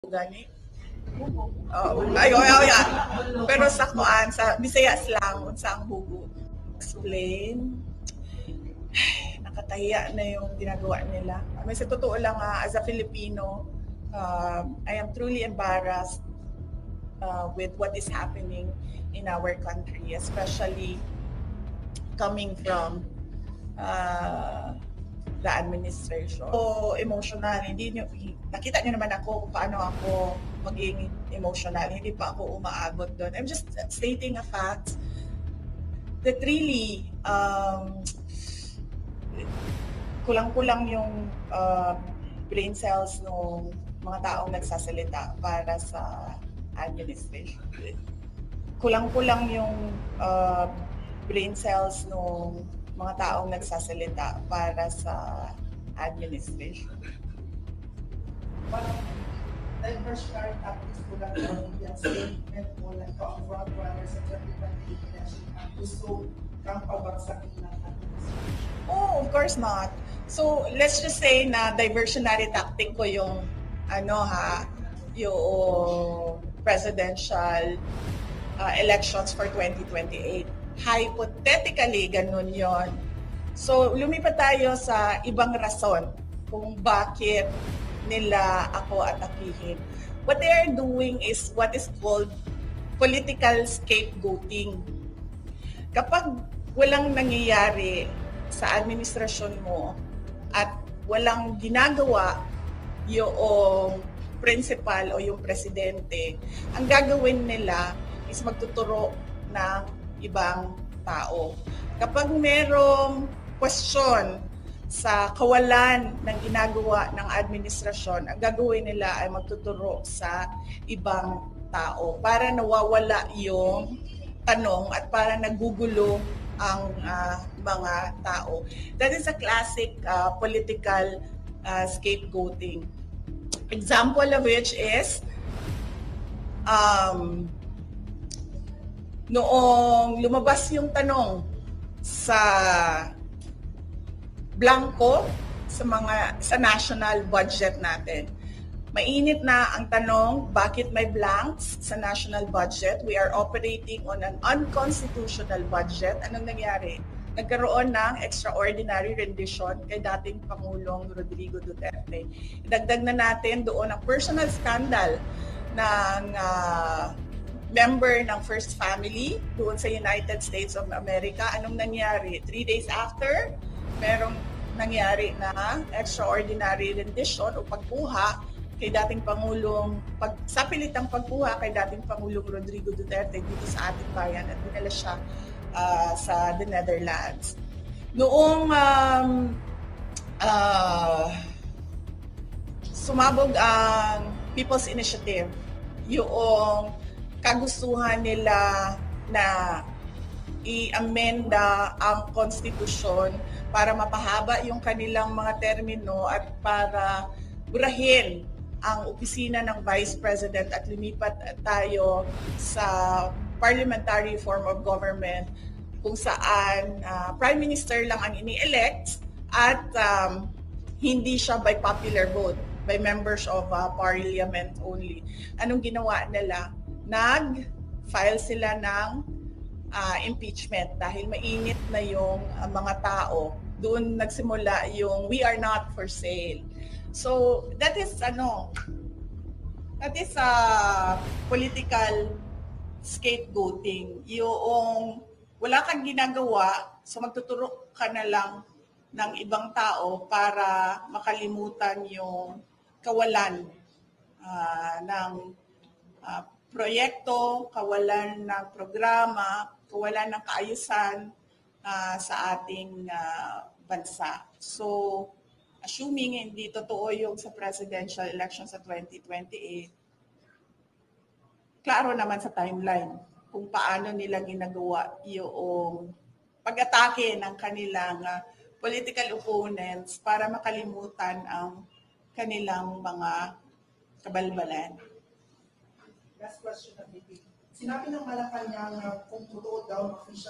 Gani. Oh, ay. Pero sa kuan sa Bisayas lang unsa ang hugo. Explain. Nakatahiya na yung ginagawa nila. May sa totoo lang as a Filipino, I am truly embarrassed with what is happening in our country, especially coming from the administration. So, emotional. Nakita niyo naman ako kung paano ako maging emotional. Hindi pa ako umaabot doon. I'm just stating a fact that really kulang-kulang yung brain cells ng mga taong nagsasalita para sa administration. Kulang-kulang yung brain cells ng mga taong nagsasalita para sa administration. Parang diversionary tactics po lang yung statement mo na ito ang frontrunner sa 2028 election at gusto kang pabagsakin ng administration. Oh, of course not. So, let's just say na diversionary tactic ko yung yung presidential elections for 2028. Hypothetically, ganun yon. So, lumipat tayo sa ibang rason kung bakit nila ako atakihin. What they are doing is what is called political scapegoating. Kapag walang nangyayari sa administrasyon mo at walang ginagawa yung principal o yung presidente, ang gagawin nila is magtuturo ng ibang tao. Kapag merong question sa kawalan ng ginagawa ng administrasyon, ang gagawin nila ay magtuturo sa ibang tao para nawawala yung tanong at para nagugulo ang mga tao. That is a classic political scapegoating. Example of which is noong lumabas yung tanong sa blanco sa national budget natin. Mainit na ang tanong, bakit may blanks sa national budget? We are operating on an unconstitutional budget. Anong nangyari? Nagkaroon ng extraordinary rendition kay dating Pangulong Rodrigo Duterte. Idagdag na natin doon ang personal scandal ng member ng First Family doon sa United States of America. Anong nangyari? 3 days after, merong nangyari na extraordinary rendition o pagkuha kay dating Pangulong, sapilitang pagkuha kay dating Pangulong Rodrigo Duterte dito sa ating bayan at dinala siya sa the Netherlands. Noong sumabog ang People's Initiative, yung kagustuhan nila na i-amenda ang konstitusyon para mapahaba yung kanilang mga termino at para burahin ang opisina ng Vice President at lumipat tayo sa parliamentary form of government kung saan Prime Minister lang ang ini-elect at hindi siya by popular vote, by members of parliament only. Anong ginawa nila? Nag-file sila ng impeachment dahil mainit na yung mga tao. Doon nagsimula yung we are not for sale. So that is political scapegoating. Yung wala kang ginagawa, so magtuturo ka na lang ng ibang tao para makalimutan yung kawalan ng proyekto, kawalan ng programa, kawalan ng kaayusan sa ating bansa. So, assuming hindi totoo yung sa presidential election sa 2028, klaro naman sa timeline kung paano nila ginagawa yung pag-atake ng kanilang political opponents para makalimutan ang kanilang mga kabalbalan. Last question na, Vicky. Sinabi ng Malacanang kung totoo daw official